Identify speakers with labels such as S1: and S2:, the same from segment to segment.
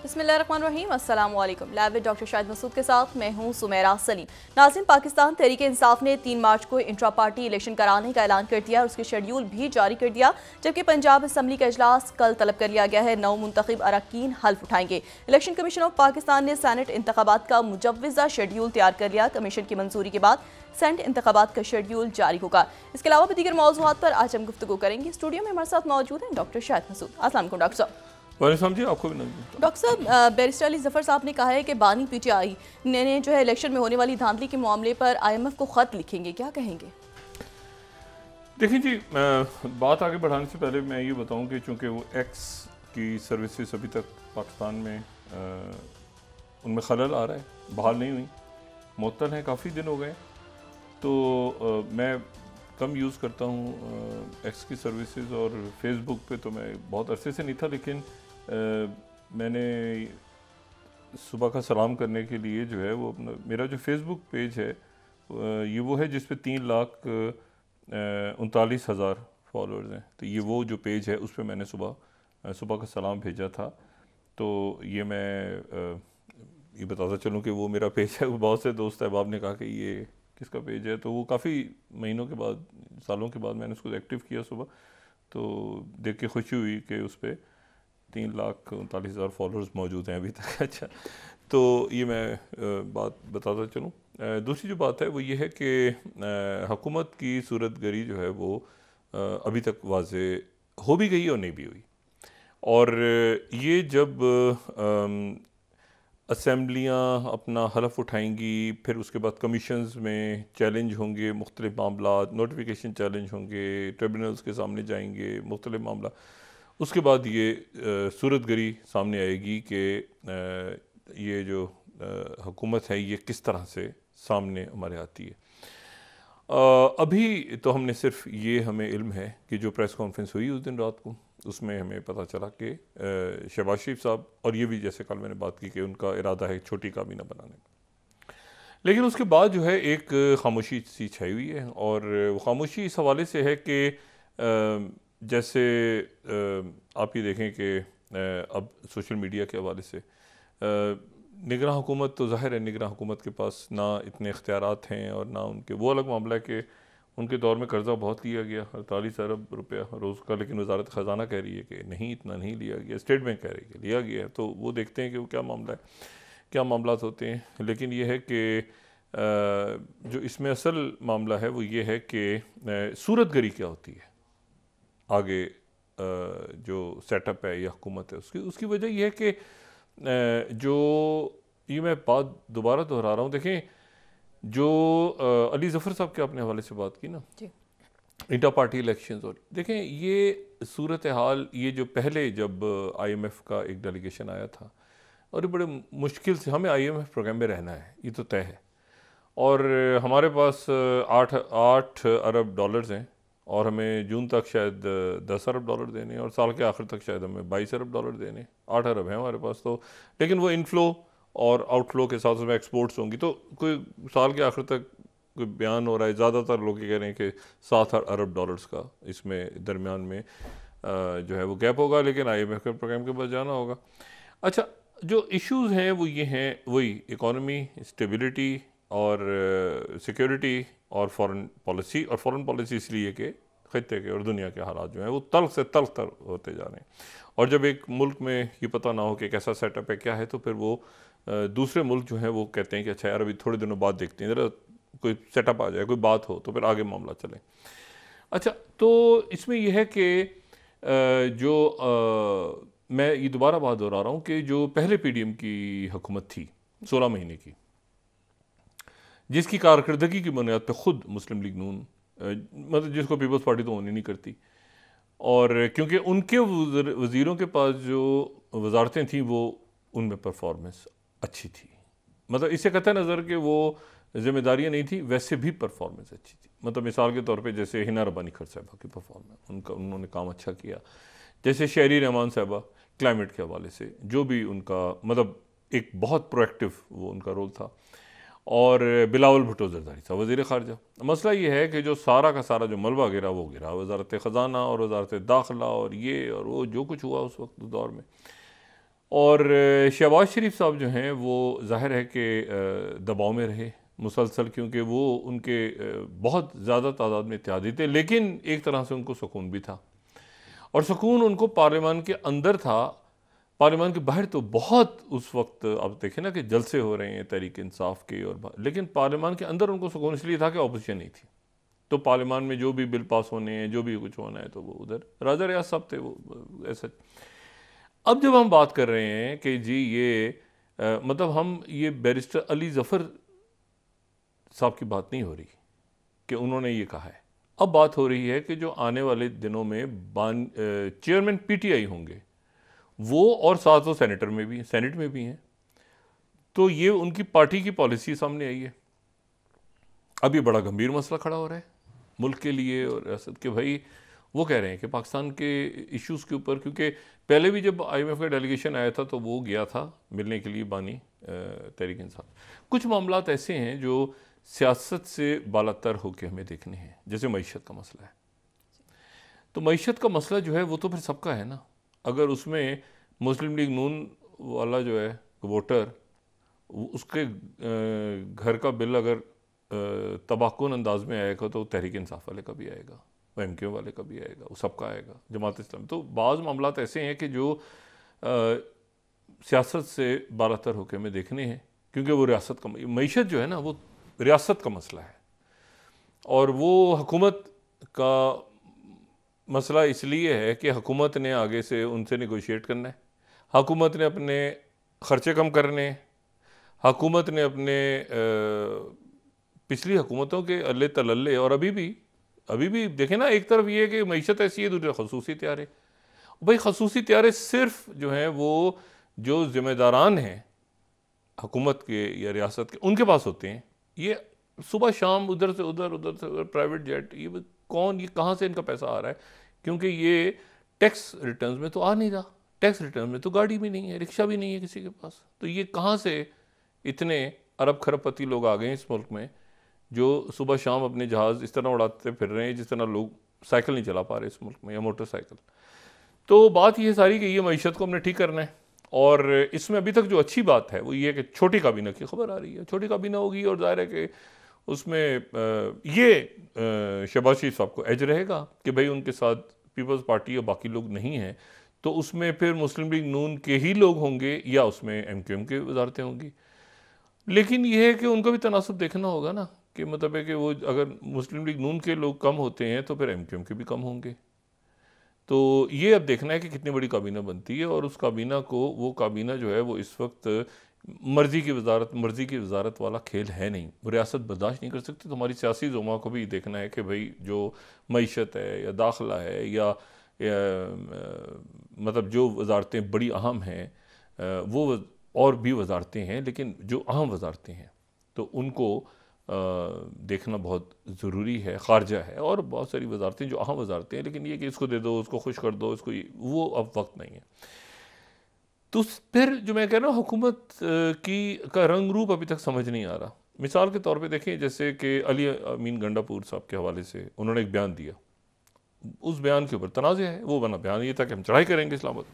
S1: बिस्मिल्लाहिर्रहमानिर्रहीम, अस्सलाम वालेकुम। Live with doctor Shahid Masood के साथ मैं हूं सुमेरा सलीम। नाज़रीन, पाकिस्तान तहरीक इंसाफ ने 3 मार्च को इंट्रा पार्टी इलेक्शन कराने का ऐलान कर दिया और उसके शेड्यूल भी जारी कर दिया, जबकि पंजाब असम्बली का इजलास कल तलब कर लिया गया है। 9 मुंतखब अरकान हल्फ उठाएंगे। इलेक्शन कमीशन ऑफ पाकिस्तान ने सैनेट इंतखाबात का मुजव्वज़ा शेड्यूल तैयार कर लिया। कमीशन की मंजूरी के बाद सेनेट इंतखाबात का शेड्यूल जारी होगा। इसके अलावा भी दीगर मौज़ूआत पर आज हम गुफ्तगू करेंगे। स्टूडियो में हमारे साथ मौजूद हैं डॉक्टर शाहिद मसूद। अस्सलाम वालेकुम डॉक्टर साहब।
S2: वालेकुम जी, आपको भी
S1: डॉक्टर साहब, बैरिस्टर अली ज़फ़र साहब ने कहा है कि बानी पीटीआई ने जो है इलेक्शन में होने वाली धांधली के मामले पर IMF को ख़त लिखेंगे, क्या कहेंगे?
S2: देखिए जी, बात आगे बढ़ाने से पहले मैं ये बताऊं कि चूँकि वो एक्स की सर्विसेज अभी तक पाकिस्तान में उनमें खलल आ रहा है, बहाल नहीं हुई, मुअत्तल हैं, काफ़ी दिन हो गए। तो मैं कम यूज़ करता हूँ एक्स की सर्विसेज, और फेसबुक पे तो मैं बहुत अरसे से नहीं था, लेकिन मैंने सुबह का सलाम करने के लिए जो है वो अपना मेरा जो फेसबुक पेज है ये वो है जिस पे 3,39,000 फॉलोअर्स हैं। तो ये वो जो पेज है उस पर मैंने सुबह का सलाम भेजा था। तो ये मैं ये बताता चलूँ कि वो मेरा पेज है। वो बहुत से दोस्त अहबाब ने कहा कि ये किसका पेज है, तो वो काफ़ी महीनों के बाद, सालों के बाद मैंने उसको एक्टिव किया सुबह। तो देख के खुशी हुई कि उस पर 3,39,000 फॉलोअर्स मौजूद हैं अभी तक। अच्छा, तो ये मैं बात बताता चलूँ। दूसरी जो बात है वो ये है कि हुकूमत की सूरत गरी जो है वो अभी तक वाज़े हो भी गई और नहीं भी हुई। और ये जब असम्बलियाँ अपना हलफ उठाएंगी, फिर उसके बाद कमीशंस में चैलेंज होंगे, मुख्तलिफ मामला, नोटिफिकेशन चैलेंज होंगे, ट्रिब्यूनल्स के सामने जाएंगे, मुख्तलिफ मामला, उसके बाद ये सूरत गरी सामने आएगी कि ये जो हुकूमत है ये किस तरह से सामने हमारे आती है। अभी तो हमने सिर्फ ये हमें इल्म है कि जो प्रेस कॉन्फ्रेंस हुई उस दिन रात को, उसमें हमें पता चला कि शहबाज शरीफ साहब, और ये भी जैसे कल मैंने बात की कि उनका इरादा है छोटी काबीना बनाने का, लेकिन उसके बाद जो है एक खामोशी सी छाई हुई है। और वो खामोशी इस हवाले से है कि जैसे आप ये देखें कि अब सोशल मीडिया के हवाले से निगरान हुकूमत, तो ज़ाहिर है निगरान हुकूमत के पास ना इतने इख्तियारात हैं और ना उनके, वो अलग मामला है कि उनके दौर में कर्ज़ा बहुत लिया गया, 48 अरब रुपया रोज़ का, लेकिन वजारत ख़जाना कह रही है कि नहीं, इतना नहीं लिया गया, स्टेट बैंक कह रही है कि लिया गया है। तो वो देखते हैं कि वो क्या मामला है, क्या मामलात होते हैं। लेकिन ये है कि जो इसमें असल मामला है वो ये है कि सूरत गरी क्या होती है आगे, जो सेटअप है या हुकूमत है उसकी वजह यह है कि जो ये मैं बात दोबारा दोहरा रहा हूँ, देखें जो अली ज़फ़र साहब के अपने हवाले से बात की ना, इंटर पार्टी इलेक्शंस, और देखें ये सूरत हाल, ये जो पहले जब IMF का एक डेलीगेशन आया था, और ये बड़े मुश्किल से हमें IMF प्रोग्राम में रहना है, ये तो तय है, और हमारे पास 8 अरब डॉलर्स हैं, और हमें जून तक शायद 10 अरब डॉलर देने, और साल के आखिर तक शायद हमें 22 अरब डॉलर देने। 8 अरब हैं हमारे पास, तो लेकिन वो इनफ्लो और आउटफ्लो के साथ उसमें एक्सपोर्ट्स होंगी, तो कोई साल के आखिर तक कोई बयान हो रहा है, ज़्यादातर लोग ये कह रहे हैं कि 7 अरब डॉलर्स का इसमें दरमियान में जो है वो गैप होगा, लेकिन IMF के प्रोग्राम के पास जाना होगा। अच्छा, जो इश्यूज़ हैं वो ये हैं, वही इकॉनमी, स्टेबिलिटी और सिक्योरिटी और फॉरेन पॉलिसी। और फॉरेन पॉलिसी इसलिए कि ख़त्े के और दुनिया के हालात जो हैं वो तल्ख से तल्ख तर होते जा रहे हैं, और जब एक मुल्क में ये पता ना हो कि कैसा सेटअप है, क्या है, तो फिर वो दूसरे मुल्क जो हैं वो कहते हैं कि अच्छा यार अभी थोड़े दिनों बाद देखते हैं, ज़रा कोई सेटअप आ जाए, कोई बात हो, तो फिर आगे मामला चले। अच्छा, तो इसमें यह है कि जो मैं ये दोबारा बात दोहरा रहा हूँ कि जो पहले PDM की हुकूमत थी 16 महीने की, जिसकी कारकर्दगी की बुनियाद पर ख़ुद मुस्लिम लीग नून, मतलब जिसको पीपल्स पार्टी तो होनी नहीं करती, और क्योंकि उनके वज़ीरों के पास जो वजारतें थीं वो उनमें परफॉर्मेंस अच्छी थी, मतलब इससे कतई नज़र कि वो जिम्मेदारियाँ नहीं थी, वैसे भी परफॉर्मेंस अच्छी थी। मतलब मिसाल के तौर पे जैसे हिना रब्बानी खर साहबा की परफॉर्मेंस, उन्होंने काम अच्छा किया, जैसे शहरी रहमान साहबा क्लाइमेट के हवाले से जो भी उनका, मतलब एक बहुत प्रोएक्टिव वो उनका रोल था, और बिलावल भुट्टो जरदारी था वज़ीर ख़ारजा। मसला ये है कि जो सारा का सारा जो मलबा गिरा वो गिरा वजारत ख़जाना और वजारत दाखिला और ये और वो जो कुछ हुआ उस वक्त दौर में, और शहबाज शरीफ साहब जो हैं वो ज़ाहिर है कि दबाव में रहे मुसलसल, क्योंकि वो उनके बहुत ज़्यादा तादाद में इत्तेहादी थे, लेकिन एक तरह से उनको सुकून भी था, और सुकून उनको पार्लियामान के अंदर था। पार्लियामान के बाहर तो बहुत उस वक्त आप देखें ना कि जलसे हो रहे हैं तहरीक इंसाफ के, और लेकिन पार्लियामान के अंदर उनको सुकून इसलिए था कि अपोजिशन नहीं थी। तो पार्लियामान में जो भी बिल पास होने हैं, जो भी कुछ होना है, तो वो उधर राजा रियाज साहब थे, वो ऐसा। अब जब हम बात कर रहे हैं कि जी ये मतलब हम ये बैरिस्टर अली ज़फ़र साहब की बात नहीं हो रही कि उन्होंने ये कहा है, अब बात हो रही है कि जो आने वाले दिनों में चेयरमैन पीटीआई होंगे वो, और साथ वो सेनेटर में भी, सेनेट में भी हैं, तो ये उनकी पार्टी की पॉलिसी सामने आई है। अब ये बड़ा गंभीर मसला खड़ा हो रहा है मुल्क के लिए और रियासत के। भाई वो कह रहे हैं कि पाकिस्तान के इश्यूज़ के ऊपर, क्योंकि पहले भी जब IMF का डेलीगेशन आया था तो वो गया था मिलने के लिए बानी तहरीक इंसाफ। कुछ मामलात ऐसे हैं जो सियासत से बालातर होकर हमें देखने हैं, जैसे मईशत का मसला है। तो मईशत का मसला जो है वो तो फिर सबका है ना। अगर उसमें मुस्लिम लीग नून वाला जो है वोटर, उसके घर का बिल अगर तबाहकुन अंदाज में आएगा तो तहरीक इंसाफ वाले का भी आएगा, वो MQ वाले का भी आएगा, वो सबका आएगा, जमात इस्लाम। तो बाज़ मामलात ऐसे हैं कि जो सियासत से बालातर होकर हमें देखने हैं, क्योंकि वो रियासत का मईशत जो है ना वो रियासत का मसला है, और वो हुकूमत का मसला इसलिए है कि हुकूमत ने आगे से उनसे नेगोशिएट करना है, हुकूमत ने अपने ख़र्चे कम करने, हुकूमत ने अपने पिछली हुकूमतों के अल्ले तलल्ले, और अभी भी देखें ना, एक तरफ ये है कि मईशत ऐसी है, दूसरी खसूसी त्यारे। भाई खसूसी त्यारे सिर्फ जो हैं वो जो ज़िम्मेदारान हैं हुकूमत के या रियासत के, उनके पास होते हैं। ये सुबह शाम उधर से उधर प्राइवेट जेट, ये कौन, ये कहाँ से इनका पैसा आ रहा है? क्योंकि ये टैक्स रिटर्न में तो आ नहीं रहा, टैक्स रिटर्न में तो गाड़ी भी नहीं है, रिक्शा भी नहीं है किसी के पास। तो ये कहाँ से इतने अरब खरबपति लोग आ गए इस मुल्क में जो सुबह शाम अपने जहाज़ इस तरह उड़ाते फिर रहे हैं जिस तरह लोग साइकिल नहीं चला पा रहे इस मुल्क में, या मोटरसाइकिल। तो बात ये सारी कि ये मईशत को हमने ठीक करना है, और इसमें अभी तक जो अच्छी बात है वो ये है कि छोटी काबीना की खबर आ रही है। छोटी काबीना होगी और जाहिर है कि उसमें ये शहबाज शरीफ साहब को एज रहेगा कि भाई उनके साथ पीपल्स पार्टी और बाकी लोग नहीं हैं, तो उसमें फिर मुस्लिम लीग नून के ही लोग होंगे या उसमें MQM के वजारतें होंगी। लेकिन यह है कि उनको भी तनासब देखना होगा ना, कि मतलब है कि वो अगर मुस्लिम लीग नून के लोग कम होते हैं तो फिर MQM के भी कम होंगे। तो ये अब देखना है कि कितनी बड़ी काबीना बनती है, और उस काबीना को, वो काबीना जो है वो इस वक्त मर्ज़ी की वजारत वाला खेल है नहीं। वो रियासत बर्दाश्त नहीं कर सकती। तो हमारी सियासी ज़ुमा को भी देखना है कि भाई जो मईशत है या दाखिला है या मतलब जो वजारतें बड़ी अहम हैं, वो और भी वजारतें हैं, लेकिन जो अहम वजारतें हैं तो उनको देखना बहुत ज़रूरी है। ख़ारजा है और बहुत सारी वजारतें जो अहम वजारतें हैं, लेकिन ये कि इसको दे दो, उसको खुश कर दो, इसको, वो अब वक्त नहीं है। तो फिर जो मैं कह रहा हूँ, हुकूमत का रंग रूप अभी तक समझ नहीं आ रहा। मिसाल के तौर पे देखें, जैसे कि अली अमीन गंडापुर साहब के हवाले से उन्होंने एक बयान दिया, उस बयान के ऊपर तनाज़े है। वो बना बयान ये था कि हम चढ़ाई करेंगे इस्लामाबाद।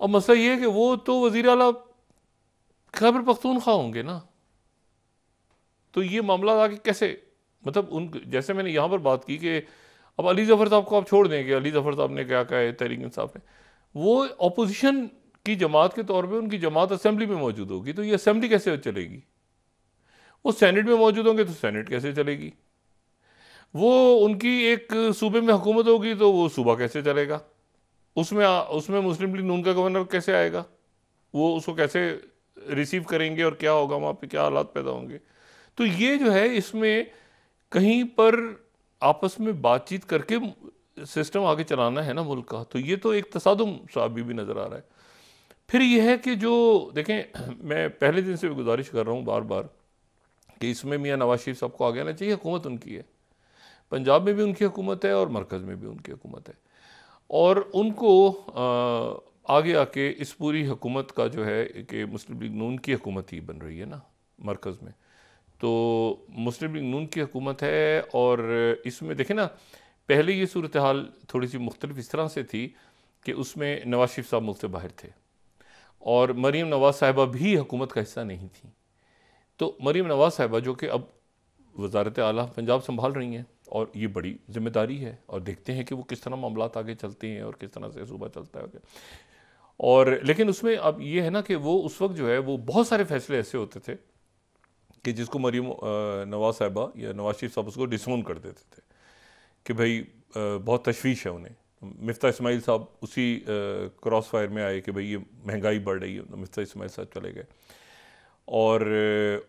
S2: और मसला ये है कि वो तो वज़ीर आला खैबर पख्तूनख्वा होंगे ना, तो ये मामला आगे कैसे, मतलब उन, जैसे मैंने यहाँ पर बात की कि अब अली ज़फ़र साहब को आप छोड़ देंगे, अली ज़फ़र साहब ने क्या कहा है तहरीक इंसाफ ने, वो अपोजिशन की जमात के तौर पे उनकी जमात असेंबली में मौजूद होगी, तो ये असेंबली कैसे चलेगी? वो सेनेट में मौजूद होंगे तो सेनेट कैसे चलेगी? वो उनकी एक सूबे में हुकूमत होगी तो वो सूबा कैसे चलेगा? उसमें मुस्लिम लीग नून का गवर्नर कैसे आएगा? वो उसको कैसे रिसीव करेंगे और क्या होगा वहाँ पे, क्या हालात पैदा होंगे? तो ये जो है, इसमें कहीं पर आपस में बातचीत करके सिस्टम आगे चलाना है ना मुल्क का। तो ये तो एक तसादुम सा अभी भी नज़र आ रहा है। फिर यह है कि जो देखें, मैं पहले दिन से भी गुजारिश कर रहा हूँ बार बार कि इसमें मियाँ नवाज शरीफ साहब को आगे आना चाहिए। हुकूमत उनकी है, पंजाब में भी उनकी हुकूमत है और मरकज़ में भी उनकी हुकूमत है, और उनको आगे आके इस पूरी हुकूमत का जो है कि मुस्लिम लीग नून की हुकूमत ही बन रही है ना मरकज़ में, तो मुस्लिम लीग नून की हुकूमत है। और इसमें देखें ना, पहले ये सूरत हाल थोड़ी सी मुख्तलिफ इस तरह से थी कि उसमें नवाज शरीफ साहब मुल्क से बाहर थे, और मरीम नवाज़ साहिबा भी हुकूमत का हिस्सा नहीं थी। तो मरीम नवाज़ साहिबा जो कि अब वज़ारत आला पंजाब संभाल रही हैं, और ये बड़ी जिम्मेदारी है, और देखते हैं कि वो किस तरह मामलात आगे चलते हैं और किस तरह से सूबा चलता है। और लेकिन उसमें अब ये है ना कि वो उस वक्त जो है वो बहुत सारे फैसले ऐसे होते थे कि जिसको मरीम नवाज़ साहिबा या नवाज शरीफ साहब उसको डिसोन कर देते थे कि भाई बहुत तशवीश है उन्हें। मिफ्ता इस्माइल साहब उसी क्रॉस फायर में आए कि भाई ये महंगाई बढ़ रही है, मिफ्ता इस्माइल साहब चले गए, और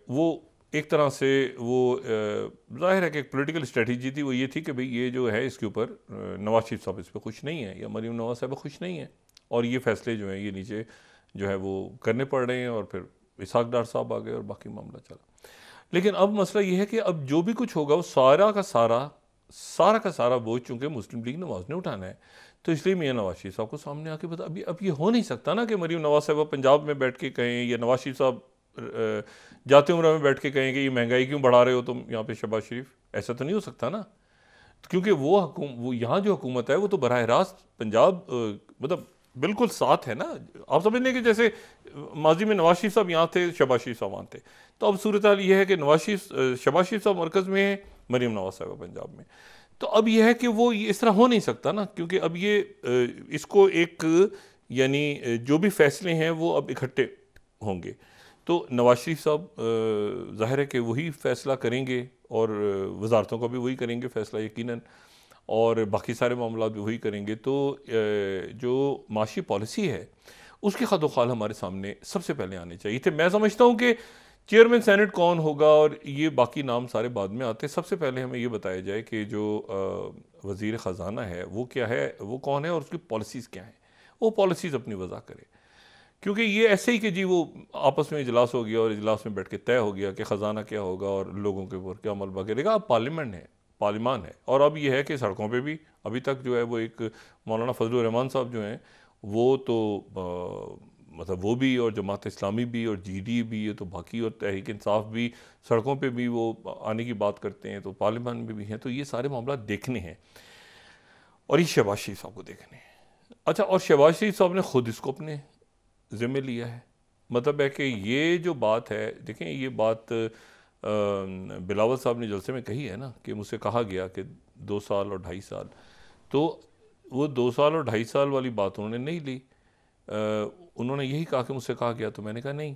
S2: वो एक तरह से वो ज़ाहिर है कि एक पॉलिटिकल स्ट्रेटजी थी, वो ये थी कि भाई ये जो है इसके ऊपर नवाज शरीफ साहब इस पर खुश नहीं है या मरीम नवाज़ साहब खुश नहीं है, और ये फैसले जो हैं ये नीचे जो है वो करने पड़ रहे हैं, और फिर इसहाक डार साहब आ गए और बाकी मामला चला। लेकिन अब मसला ये है कि अब जो भी कुछ होगा वो सारा का सारा बोझ चूँकि मुस्लिम लीग नवाज ने उठाना है, तो इसलिए मियाँ नवाज शरीफ साहब को सामने आके बता, अभी अब ये हो नहीं सकता ना कि मरीम नवाज साहब पंजाब में बैठ के कहें या नवाज शरीफ साहब जाते उम्र में बैठ के कहें कि ये महंगाई क्यों बढ़ा रहे हो तुम यहाँ पे शहबाज शरीफ, ऐसा तो नहीं हो सकता ना, क्योंकि वो यहाँ जो हुकूमत है वो तो बराह रास्त पंजाब मतलब बिल्कुल साथ है ना। आप समझ लें कि जैसे माजी में नवाज शरीफ साहब यहाँ थे, शहबाज शरीफ साहब वहाँ थे, तो अब सूरत हाल ये है कि शहबाज शरीफ साहब मरकज़ में है, मरीम नवाज साहब पंजाब में। तो अब यह है कि वो इस तरह हो नहीं सकता ना, क्योंकि अब ये इसको एक यानी जो भी फैसले हैं वो अब इकट्ठे होंगे, तो नवाज शरीफ साहब ज़ाहिर है कि वही फ़ैसला करेंगे, और वजारतों का भी वही करेंगे फ़ैसला यकीनन, और बाकी सारे मामला भी वही करेंगे। तो जो माशी पॉलिसी है उसके खदोखाल हमारे सामने सबसे पहले आने चाहिए थे। मैं समझता हूँ कि चेयरमैन सेनेट कौन होगा और ये बाकी नाम सारे बाद में आते, सबसे पहले हमें ये बताया जाए कि जो वज़ीर ख़जाना है वो क्या है, वो कौन है और उसकी पॉलिसीज़ क्या हैं, वो पॉलिसीज़ अपनी वज़ा करे। क्योंकि ये ऐसे ही कि जी वो आपस में इजलास हो गया और इजलास में बैठ के तय हो गया कि ख़जाना क्या होगा और लोगों के ऊपर क्या मलबा करेगा। अब पार्लियामान है, और अब ये है कि सड़कों पे भी अभी तक जो है वो एक मौलाना फजलुर रहमान साहब जो हैं वो तो मतलब वो भी, और जमात इस्लामी भी, और GD भी, ये तो बाकी, और तहरीक इंसाफ भी सड़कों पे भी वो आने की बात करते हैं, तो पार्लियामान में भी हैं। तो ये सारे मामला देखने हैं, और ये शहबाज शरीफ साहब को देखने हैं। अच्छा, और शहबाज शरीफ साहब ने ख़ुद इसको अपने ज़िम्मे लिया है। मतलब है कि ये जो बात है, देखें ये बात बिलावल साहब ने जलसे में कही है ना कि मुझसे कहा गया कि 2 साल और 2.5 साल, तो वो 2 साल और 2.5 साल वाली बात उन्होंने नहीं ली। उन्होंने यही कहा कि मुझसे कहा गया, तो मैंने कहा नहीं।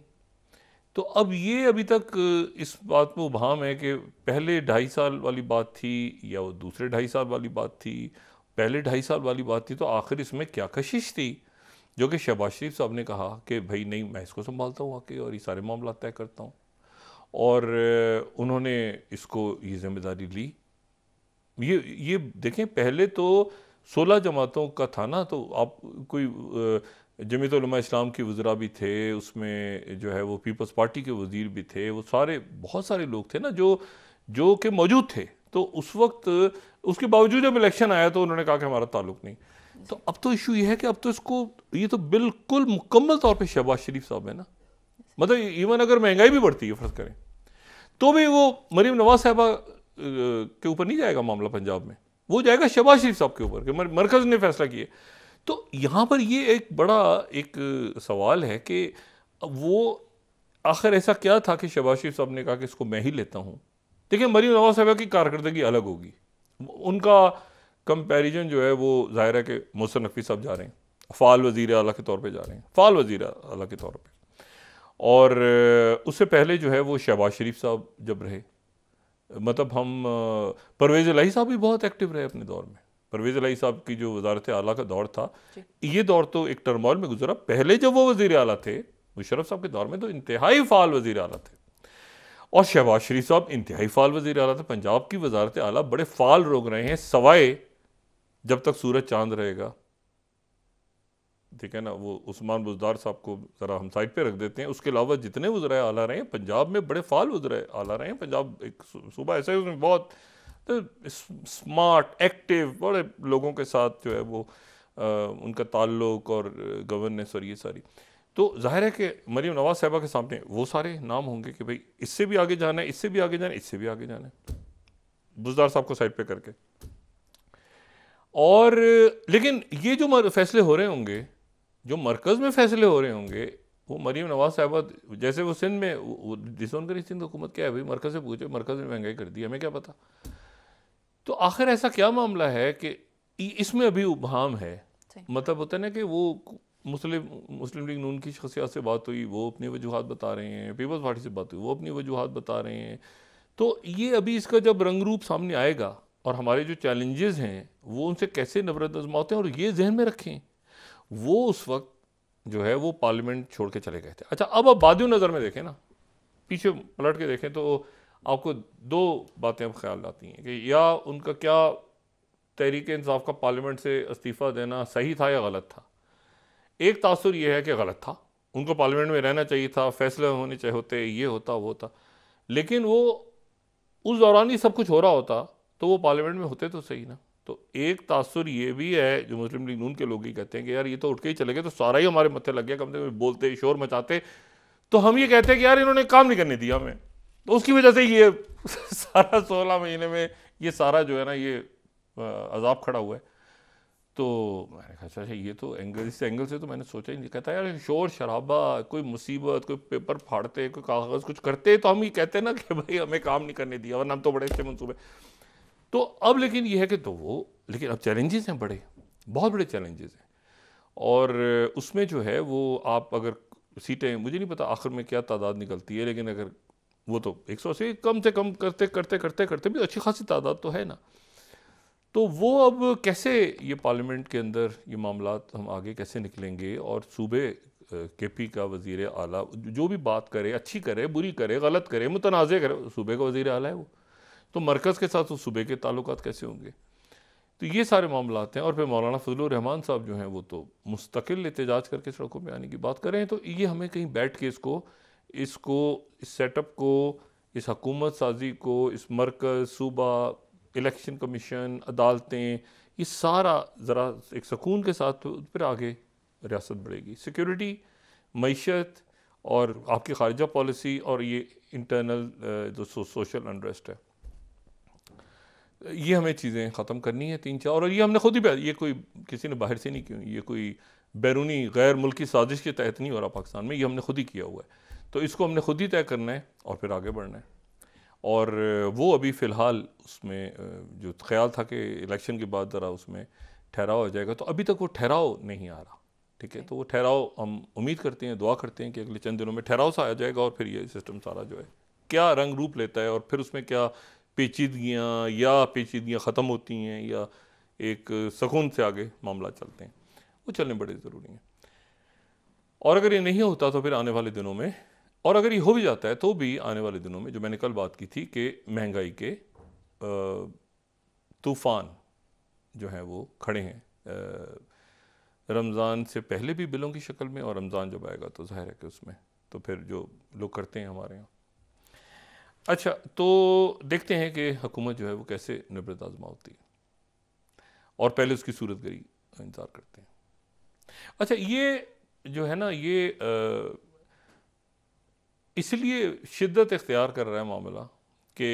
S2: तो अब ये अभी तक इस बात में उभाम है कि पहले 2.5 साल वाली बात थी या वो दूसरे 2.5 साल वाली बात थी, पहले 2.5 साल वाली बात थी, तो आखिर इसमें क्या कशिश थी जो कि शहबाज शरीफ साहब ने कहा कि भाई नहीं, मैं इसको संभालता हूँ आके और ये सारे मामला तय करता हूँ, और उन्होंने इसको ये जिम्मेदारी ली। ये देखें, पहले तो 16 जमातों का था ना, तो आप कोई जमीयत उलमा इस्लाम के वज़रा भी थे उसमें, जो है वो पीपल्स पार्टी के वज़ीर भी थे, वो सारे बहुत सारे लोग थे ना जो कि मौजूद थे। तो उस वक्त उसके बावजूद जब इलेक्शन आया तो उन्होंने कहा कि हमारा ताल्लुक़ नहीं। तो अब तो इशू ये है कि अब तो इसको, ये तो बिल्कुल मुकम्मल तौर पे शहबाज शरीफ साहब है ना। मतलब इवन अगर महंगाई भी बढ़ती है फ़र्ज़ करें, तो भी वो मरीम नवाज साहिबा के ऊपर नहीं जाएगा मामला पंजाब में, वो जाएगा शहबाज शरीफ साहब के ऊपर कि मरकज़ ने फैसला किए। तो यहाँ पर ये एक बड़ा एक सवाल है कि वो आखिर ऐसा क्या था कि शहबाज शरीफ साहब ने कहा कि इसको मैं ही लेता हूँ। देखिए, मरीम नवाज साहिबा की कारकर्दगी अलग होगी, उनका कंपैरिजन जो है वो ज़ाहिर है कि मोहसिन नकवी साहब जा रहे हैं, फ़ाल वज़ीर आला के तौर पे जा रहे हैं, फ़ाल वज़ीर आला के तौर पे, और उससे पहले जो है वो शहबाज शरीफ साहब जब रहे, मतलब हम परवेज़ इलाही साहब भी बहुत एक्टिव रहे अपने दौर में। परवेज़ इलाही साहब की जो वज़ारत आला का दौर था, ये दौर तो एक टर्मोइल में गुजरा। पहले जब वो वज़ीर आला थे मुशर्रफ साहब के दौर में, तो इंतहाई फ़ाल वज़ीर आला थे, और शहबाज शरीफ साहब इंतहाई फ़ाल वज़ीर आला थे। पंजाब की वज़ारत आला बड़े फ़ाल लोग रहे हैं, सवाए जब तक सूरज चांद रहेगा, ठीक है ना। वो उस्मान बुज़दार साहब को ज़रा हम साइड पे रख देते हैं, उसके अलावा जितने वज़राए आला रहे हैं पंजाब में, बड़े फ़ाल वज़राए आला रहे हैं। पंजाब एक सूबा ऐसा है उसमें बहुत स्मार्ट एक्टिव बड़े लोगों के साथ जो है वो उनका ताल्लुक़ और गवर्नेंस और ये सारी। तो ज़ाहिर है कि मरीम नवाज साहिबा के सामने वो सारे नाम होंगे कि भाई इससे भी आगे जाना है, इससे भी आगे जाना है, इससे भी आगे जाना है, बुज़दार साहब को साइड पे करके। और लेकिन ये जो फैसले हो रहे होंगे, जो मरकज़ में फैसले हो रहे होंगे, वो मरीम नवाज साहबा जैसे वो सिंध में वो डिसोन करी सिंध हुकूमत क्या है भाई, मरकज़ से पूछे, मरकज़ ने महंगाई कर दी, हमें क्या पता। तो आखिर ऐसा क्या मामला है कि इसमें अभी उबहम है। मतलब होता है ना कि वो मुस्लिम लीग नून की शख्सियत से बात हुई, वो अपनी वजूहात बता रहे हैं, पीपल्स पार्टी से बात हुई, वो अपनी वजूहात बता रहे हैं। तो ये अभी इसका जब रंग रूप सामने आएगा और हमारे जो चैलेंजेस हैं वो उनसे कैसे नबरत आजमाते हैं, और ये जहन में रखें वो उस वक्त जो है वो पार्लियामेंट छोड़ के चले गए थे। अच्छा, अब आप बादियों नज़र में देखें ना, पीछे पलट के देखें तो आपको दो बातें अब ख्याल आती हैं कि या उनका क्या तहरीक इंसाफ का पार्लियामेंट से इस्तीफ़ा देना सही था या गलत था। एक तासुर यह है कि गलत था, उनको पार्लियामेंट में रहना चाहिए था, फैसले होने चाहिए होते, ये होता वो होता, लेकिन वो उस दौरान ही सब कुछ हो रहा होता तो वो पार्लियामेंट में होते तो सही ना। तो एक तासुर ये भी है जो मुस्लिम लीग नून के लोग ही कहते हैं कि यार ये तो उठ के ही चले गए, तो सारा ही हमारे मत्थे लग गया, कम से कम बोलते शोर मचाते तो हम ये कहते हैं कि यार इन्होंने काम नहीं करने दिया हमें, तो उसकी वजह से ये सारा 16 महीने में ये सारा जो है ना ये अजाब खड़ा हुआ है। तो मैंने कहा अच्छा ये तो इस एंगल से तो मैंने सोचा ही नहीं। कहता यार शोर शराबा, कोई मुसीबत, कोई पेपर फाड़ते, कोई कागज़ कुछ करते तो हम ये कहते ना कि भाई हमें काम नहीं करने दिया वरना हम तो बड़े अच्छे मंसूबे। तो अब लेकिन ये है कि तो वो लेकिन अब चैलेंजेस हैं, बड़े बहुत बड़े चैलेंजेस हैं, और उसमें जो है वो आप अगर सीटें, मुझे नहीं पता आखिर में क्या तादाद निकलती है, लेकिन अगर वो तो 180 कम से कम करते करते करते करते भी अच्छी खासी तादाद तो है ना। तो वो अब कैसे ये पार्लियामेंट के अंदर ये मामलात हम आगे कैसे निकलेंगे, और सूबे केपी का वज़ीर आला जो भी बात करे, अच्छी करे, बुरी करे, गलत करे, मुतनाज़ करे, सूबे का वज़ीर आला है वो, तो मरकज़ के साथ उस सूबे के ताल्लुकात कैसे होंगे। तो ये सारे मामलात हैं। और फिर मौलाना फजलुर रहमान साहब जो हैं वो तो मुस्तकिल एहतजाज करके सड़कों में आने की बात कर रहे हैं। तो ये हमें कहीं बैठ के इसको इस सेटअप को, इस हुकूमत साजी को, इस मरकज़, सूबा, इलेक्शन कमीशन, अदालतें, ये सारा ज़रा एक सुकून के साथ फिर आगे रियासत बढ़ेगी। सिक्योरिटी, मईशत और आपकी खारजा पॉलिसी और ये इंटरनल जो सोशल अनरेस्ट है, ये हमें चीज़ें ख़त्म करनी है 3-4। और ये हमने खुद ही, ये कोई किसी ने बाहर से नहीं की, ये कोई बैरूनी गैर मुल्की साजिश के तहत नहीं हो रहा पाकिस्तान में, ये हमने खुद ही किया हुआ है। तो इसको हमने खुद ही तय करना है और फिर आगे बढ़ना है। और वो अभी फ़िलहाल उसमें जो ख्याल था कि इलेक्शन के बाद ज़रा उसमें ठहराव हो जाएगा, तो अभी तक वो ठहराव नहीं आ रहा। ठीक है, तो वो ठहराव हम उम्मीद करते हैं, दुआ करते हैं कि अगले चंद दिनों में ठहराव सा आ जाएगा, और फिर ये सिस्टम सारा जो है क्या रंग रूप लेता है, और फिर उसमें क्या पेचीदगियाँ ख़त्म होती हैं या एक सुकून से आगे मामला चलते हैं, वो चलने बड़े ज़रूरी हैं। और अगर ये नहीं होता तो फिर आने वाले दिनों में, और अगर ये हो भी जाता है तो भी आने वाले दिनों में, जो मैंने कल बात की थी कि महंगाई के तूफ़ान जो हैं वो खड़े हैं रमज़ान से पहले भी बिलों की शक्ल में, और रमज़ान जब आएगा तो ज़ाहिर है कि उसमें तो फिर जो लोग करते हैं हमारे यहाँ। अच्छा, तो देखते हैं कि हुकूमत जो है वो कैसे नबरत आज़मा होती है, और पहले उसकी सूरत गरी इंतज़ार करते हैं। अच्छा, ये जो है ना ये इसलिए शिद्दत इख्तियार कर रहा है मामला कि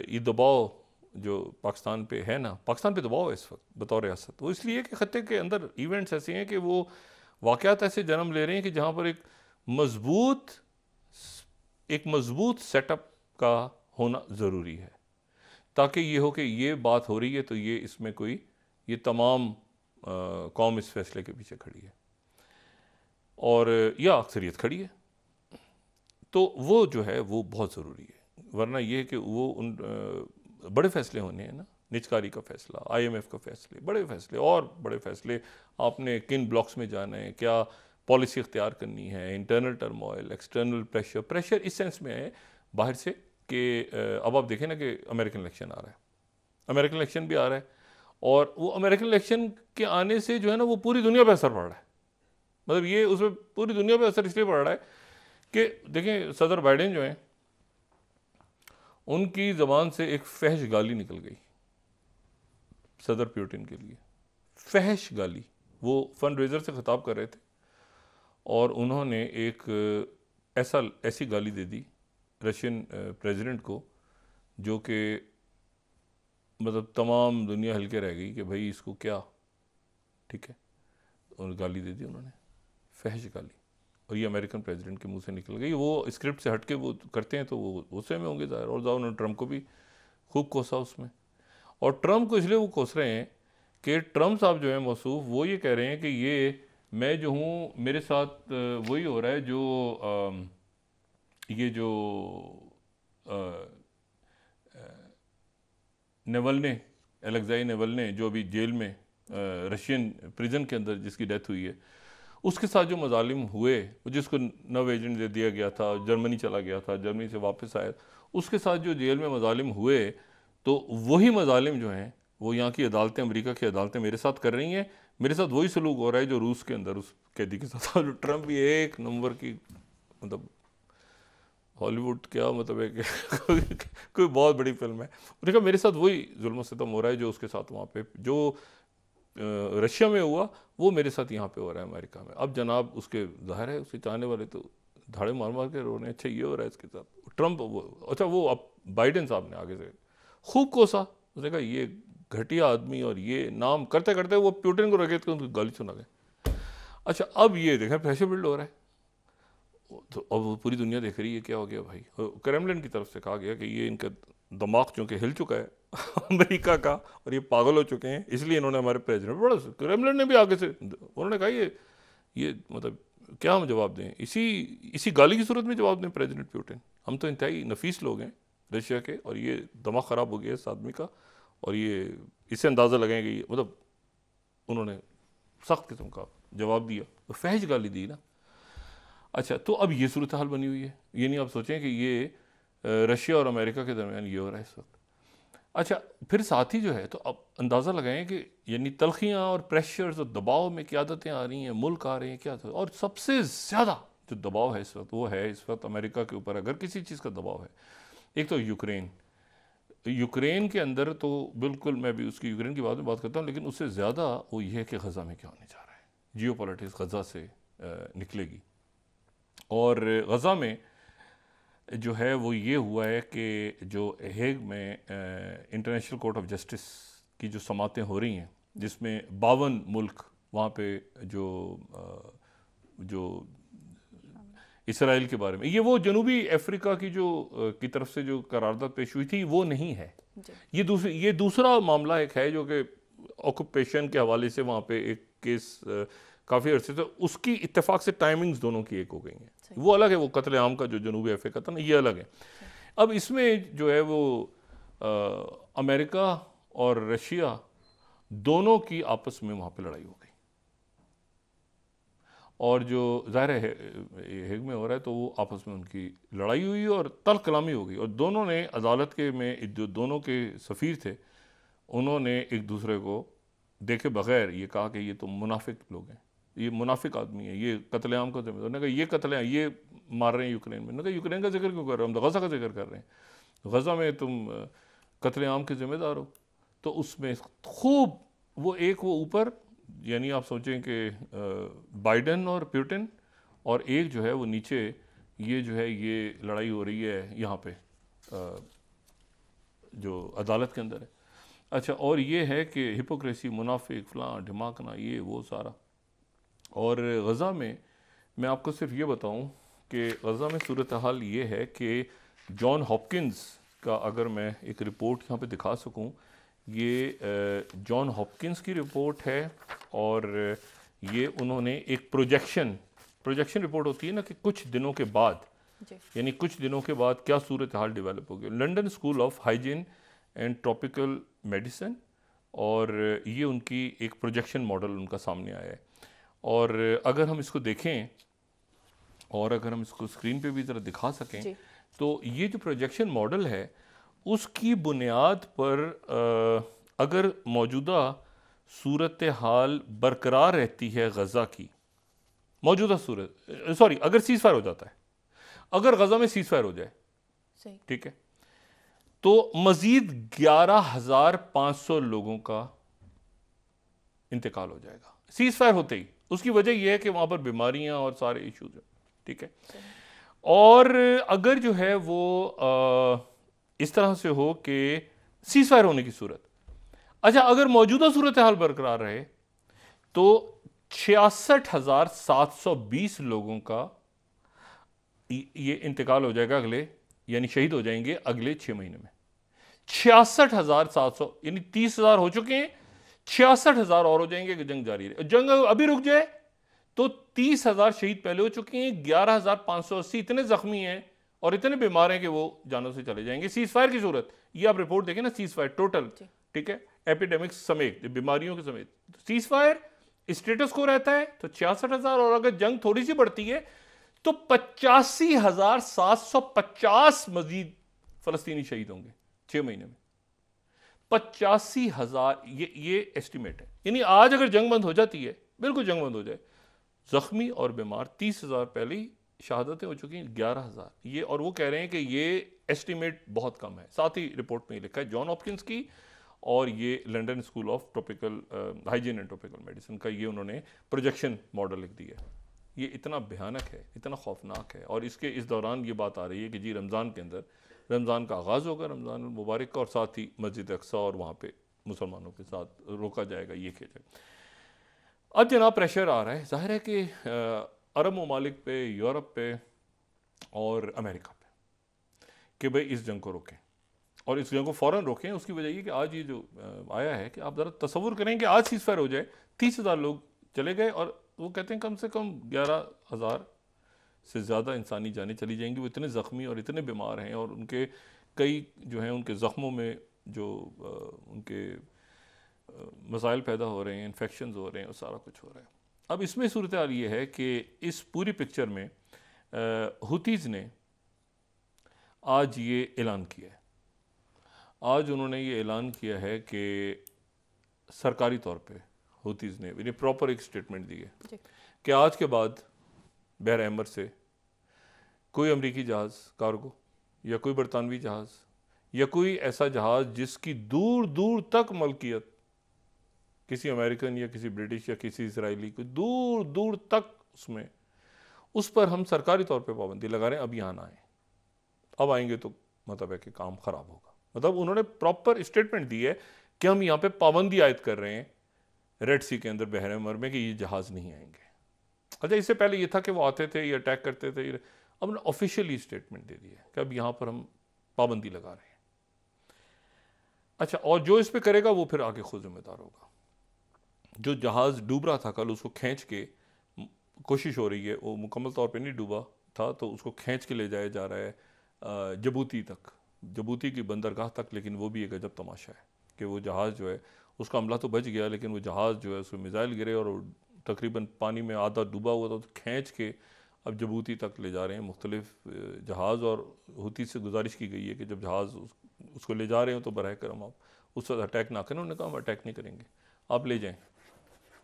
S2: ये दबाव जो पाकिस्तान पे है ना, पाकिस्तान पे दबाव है इस वक्त बतौर रियासत, वो इसलिए कि ख़त्े के अंदर इवेंट्स ऐसे हैं कि वो वाक़यात ऐसे जन्म ले रहे हैं कि जहाँ पर एक मज़बूत सेटअप का होना ज़रूरी है, ताकि ये हो कि ये बात हो रही है तो ये इसमें कोई, ये तमाम कौम इस फैसले के पीछे खड़ी है और या अक्सरियत खड़ी है। तो वो जो है वो बहुत ज़रूरी है, वरना ये कि वो उन बड़े फ़ैसले होने हैं ना, निजकारी का फ़ैसला, IMF का फ़ैसले, बड़े फ़ैसले और बड़े फ़ैसले, आपने किन ब्लॉक्स में जाना है, क्या पॉलिसी इख्तियार करनी है, इंटरनल टर्मोइल, एक्सटर्नल प्रेशर इस सेंस में है बाहर से कि अब आप देखें ना कि अमेरिकन इलेक्शन आ रहा है, अमेरिकन इलेक्शन भी आ रहा है, और वो अमेरिकन इलेक्शन के आने से जो है ना वो पूरी दुनिया पर असर पड़ रहा है। मतलब ये उसमें पूरी दुनिया पर असर इसलिए पड़ रहा है कि देखें सदर बाइडेन जो हैं उनकी ज़बान से एक फहश गाली निकल गई सदर पुतिन के लिए, फहश गाली। वो फंड रेजर से खिताब कर रहे थे और उन्होंने एक ऐसी गाली दे दी रशियन प्रेसिडेंट को जो कि मतलब तमाम दुनिया हिल के रह गई कि भाई इसको क्या, ठीक है, और गाली दे दी उन्होंने, फहश गाली। और ये अमेरिकन प्रेसिडेंट के मुंह से निकल गई। वो स्क्रिप्ट से हट के वो करते हैं तो वो गुस्से में होंगे ज़ाहिर, और उन्होंने ट्रंप को भी खूब कोसा उसमें। और ट्रंप को इसलिए वो कोस रहे हैं कि ट्रंप साहब जो है मौसूफ, वो ये कह रहे हैं कि ये मैं जो हूँ मेरे साथ वही हो रहा है जो ये जो नेवल्ने, अलेक्साई नेवल्ने, जो अभी जेल में रशियन प्रिजन के अंदर जिसकी डेथ हुई है, उसके साथ जो मजालिम हुए, जिसको नव एजेंट दे दिया गया था, जर्मनी चला गया था, जर्मनी से वापस आया, उसके साथ जो जेल में मजालिम हुए, तो वही मजालिम जो हैं वो यहाँ की अदालतें, अमेरिका की अदालतें मेरे साथ कर रही हैं। मेरे साथ वही सलूक हो रहा है जो रूस के अंदर उस कैदी के साथ। जो ट्रंप भी एक नंबर की, मतलब हॉलीवुड क्या मतलब है कि कोई बहुत बड़ी फिल्म है। उन्होंने कहा मेरे साथ वही जुल्म सितम हो रहा है जो उसके साथ वहाँ पे जो रशिया में हुआ, वो मेरे साथ यहाँ पे हो रहा है अमेरिका में। अब जनाब उसके ज़ाहिर है उसके चाहने वाले तो धाड़े मार मार के रो रहे हैं, अच्छा ये हो रहा है इसके साथ। ट्रंप अच्छा वो अब बाइडेन साहब ने आगे से खूब कोसा, उसने कहा ये घटिया आदमी, और ये नाम करते करते वो प्यूटिन को रखे तो उनको गाली सुना गए। अच्छा अब ये देखें प्रेशर बिल्ड हो रहा है, तो अब पूरी दुनिया देख रही है क्या हो गया भाई। क्रेमलिन की तरफ से कहा गया कि ये इनका दिमाग चूँकि हिल चुका है अमेरिका का, और ये पागल हो चुके हैं, इसलिए इन्होंने हमारे प्रेसिडेंट, बड़ा क्रेमलिन ने भी आगे से उन्होंने कहा ये मतलब क्या हम जवाब दें, इसी गाली की सूरत में जवाब दें प्रेसिडेंट पुतिन। हम तो इंतहाई नफीस लोग हैं रशिया के, और ये दिमाग ख़राब हो गया इस आदमी का, और ये इससे अंदाज़ा लगाएंगे ये मतलब उन्होंने सख्त किस्म का जवाब दिया, तो फहज गाली दी ना। अच्छा तो अब ये सूरत हाल बनी हुई है, ये नहीं आप सोचें कि ये रशिया और अमेरिका के दरमियान ये हो रहा है इस वक्त। अच्छा फिर साथ ही जो है, तो अब अंदाज़ा लगाएं कि यानी तलखियाँ और प्रेशर्स और दबाव में क़यादतें आ रही हैं, मुल्क आ रहे हैं क्या, और सबसे ज़्यादा जो दबाव है इस वक्त वो है इस वक्त अमेरिका के ऊपर। अगर किसी चीज़ का दबाव है, एक तो यूक्रेन के अंदर, तो बिल्कुल मैं भी उसकी यूक्रेन की बात करता हूँ, लेकिन उससे ज़्यादा वो ये है कि गज़ा में क्या होने जा रहा है। जियो पॉलिटिक्स गज़ा से निकलेगी, और गज़ा में जो है वो ये हुआ है कि जो हेग में इंटरनेशनल कोर्ट ऑफ जस्टिस की जो समातें हो रही हैं, जिसमें 52 मुल्क वहाँ पे जो इसराइल के बारे में, ये वो जनूबी अफ्रीका की जो की तरफ से जो करारदाद पेश हुई थी वो नहीं है, ये दूसरा मामला एक है जो कि ऑक्यूपेशन के हवाले से वहाँ पे एक केस काफ़ी अर्से से, उसकी इत्तेफाक से टाइमिंग्स दोनों की एक हो गई हैं, वो अलग है। वो कत्ले आम का जो जनूबी अफ्रीका था ना, ये अलग है। अब इसमें जो है वो अमेरिका और रशिया दोनों की आपस में वहाँ पे लड़ाई हो गई, और जो ज़ाहिर है हेग में हो रहा है तो वो आपस में उनकी लड़ाई हुई और तल कलामी हो गई, और दोनों ने अदालत के में जो दोनों के सफ़ीर थे उन्होंने एक दूसरे को देखे बगैर ये कहा कि ये तो मुनाफिक लोग हैं, ये मुनाफिक आदमी है, ये कत्लेआम का जिम्मेदार। उन्होंने कहा ये कत्लेआम ये मार रहे हैं यूक्रेन में। उन्होंने कहा यूक्रेन का जिक्र क्यों कर रहे हो, हम तो गज़ा का जिक्र कर रहे हैं, गज़ा में तुम कत्लेआम के जिम्मेदार हो। तो उसमें खूब वो एक वो ऊपर, यानी आप सोचें कि बाइडन और पुतिन, और एक जो है वो नीचे, ये जो है ये लड़ाई हो रही है यहाँ पे जो अदालत के अंदर है। अच्छा और ये है कि हिपोक्रेसी, मुनाफिक, फलां ढिमाकना, ये वो सारा। और गज़ा में मैं आपको सिर्फ ये बताऊं कि गज़ा में सूरत हाल ये है कि जॉन हॉपकिंस का, अगर मैं एक रिपोर्ट यहाँ पे दिखा सकूं, ये जॉन हॉपकिंस की रिपोर्ट है, और ये उन्होंने एक प्रोजेक्शन रिपोर्ट होती है ना कि कुछ दिनों के बाद, यानी कुछ दिनों के बाद क्या सूरत हाल डेवलप होगी। London school of hygiene and tropical medicine, और ये उनकी एक प्रोजेक्शन मॉडल उनका सामने आया है। और अगर हम इसको देखें और अगर हम इसको स्क्रीन पे भी ज़रा दिखा सकें, तो ये जो प्रोजेक्शन मॉडल है उसकी बुनियाद पर अगर मौजूदा सूरत हाल बरकरार रहती है गज़ा की, मौजूदा अगर सीज़ फायर हो जाता है, अगर गज़ा में सीज़ फायर हो जाए, ठीक है, तो मज़ीद 11,500 लोगों का इंतकाल हो जाएगा सीज़ फायर होते ही। उसकी वजह यह है कि वहाँ पर बीमारियाँ और सारे इश्यूज हैं, ठीक है। और अगर जो है वो इस तरह से हो कि सीज़ फायर होने की सूरत, अच्छा अगर मौजूदा सूरत हाल बरकरार रहे तो 66,720 लोगों का ये इंतकाल हो जाएगा अगले, यानी शहीद हो जाएंगे अगले 6 महीने में। 66,700 यानी 30,000 हो चुके हैं, 66,000 और हो जाएंगे कि जंग जारी रहे। जंग अभी रुक जाए तो 30,000 शहीद पहले हो चुके हैं, 11,580 इतने जख्मी हैं और इतने बीमार हैं कि वो जानों से चले जाएंगे सीज फायर की सूरत। ये आप रिपोर्ट देखें ना, सीज फायर टोटल, ठीक है, एपिडेमिक्स समेत, बीमारियों के समेत सीज फायर स्टेटस को रहता है तो 66,000, और अगर जंग थोड़ी सी बढ़ती है तो 85,750 मजीद फलस्तीनी शहीद होंगे 6 महीने में। 85,000 ये एस्टिमेट है। यानी आज अगर जंग बंद हो जाती है, बिल्कुल जंग बंद हो जाए, जख्मी और बीमार 30,000 पहले ही शहादतें हो चुकी हैं, 11,000 ये, और वो कह रहे हैं कि ये एस्टिमेट बहुत कम है। साथ ही रिपोर्ट में लिखा है जॉन हॉपकिंस की और ये London school of tropical hygiene and tropical medicine का ये उन्होंने प्रोजेक्शन मॉडल लिख दिया है। ये इतना भयानक है, इतना खौफनाक है। और इसके इस दौरान ये बात आ रही है कि जी रमज़ान के अंदर, रमज़ान का आगाज़ होगा, रमज़ान मुबारक का, और साथ ही मस्जिद अक्सा और वहाँ पे मुसलमानों के साथ रोका जाएगा, ये किया जाएगा। अब जनाब प्रेशर आ रहा है, जाहिर है कि अरब ममालिक पे, यूरोप पे और अमेरिका पे कि भाई इस जंग को रोकें और इस जंग को फ़ौरन रोकें। उसकी वजह ये कि आज ये जो आया है कि आप ज़रा तसव्वुर करें कि आज सीज़ फायर हो जाए, 30,000 लोग चले गए और वो कहते हैं कम से कम 11,000 से ज़्यादा इंसानी जानें चली जाएंगी। वो इतने ज़ख्मी और इतने बीमार हैं और उनके कई जो हैं उनके ज़ख्मों में जो उनके मसाइल पैदा हो रहे हैं, इन्फेक्शंस हो रहे हैं और सारा कुछ हो रहा है। अब इसमें सूरत हाल ये है कि इस पूरी पिक्चर में हुतीज़ ने आज ये ऐलान किया है, आज उन्होंने ये ऐलान किया है कि सरकारी तौर पे हुतीज़ ने यानी प्रॉपर एक स्टेटमेंट दी है कि आज के बाद बहर अहमर से कोई अमरीकी जहाज़ कार्गो या कोई बरतानवी जहाज़ या कोई ऐसा जहाज़ जिसकी दूर दूर तक मलकियत किसी अमेरिकन या किसी ब्रिटिश या किसी इसराइली को दूर दूर तक उसमें, उस पर हम सरकारी तौर पे पाबंदी लगा रहे हैं। अब यहाँ ना आए, अब आएंगे तो मतलब है कि काम ख़राब होगा। मतलब उन्होंने प्रॉपर स्टेटमेंट दी है कि हम यहाँ पे पाबंदी आयद कर रहे हैं रेड सी के अंदर, बहर अहमर में, कि ये जहाज़ नहीं आएंगे। अच्छा, इससे पहले ये था कि वो आते थे, ये अटैक करते थे। अब उन्होंने ऑफिशियली स्टेटमेंट दे दी है कि अब यहाँ पर हम पाबंदी लगा रहे हैं। अच्छा, और जो इस पर करेगा वो फिर आगे खुद जिम्मेदार होगा। जो जहाज़ डूब रहा था कल, उसको खींच के, कोशिश हो रही है, वो मुकम्मल तौर पे नहीं डूबा था, तो उसको खींच के ले जाया जा रहा है जबूती तक, जबूती की बंदरगाह तक। लेकिन वो भी एक अजब तमाशा है कि वो जहाज़ जो है उसका अमला तो बच गया, लेकिन वो जहाज़ जो है उसमें मिसाइल गिरे और तकरीबन पानी में आधा डूबा हुआ था, तो खींच के अब जबूती तक ले जा रहे हैं मुख्तलिफ जहाज़। और हुती से गुजारिश की गई है कि जब जहाज़ उसको ले जा रहे हो तो बराह करम आप उस वक्त अटैक ना करें। उन्होंने कहा हम अटैक नहीं करेंगे, आप ले जाएँ,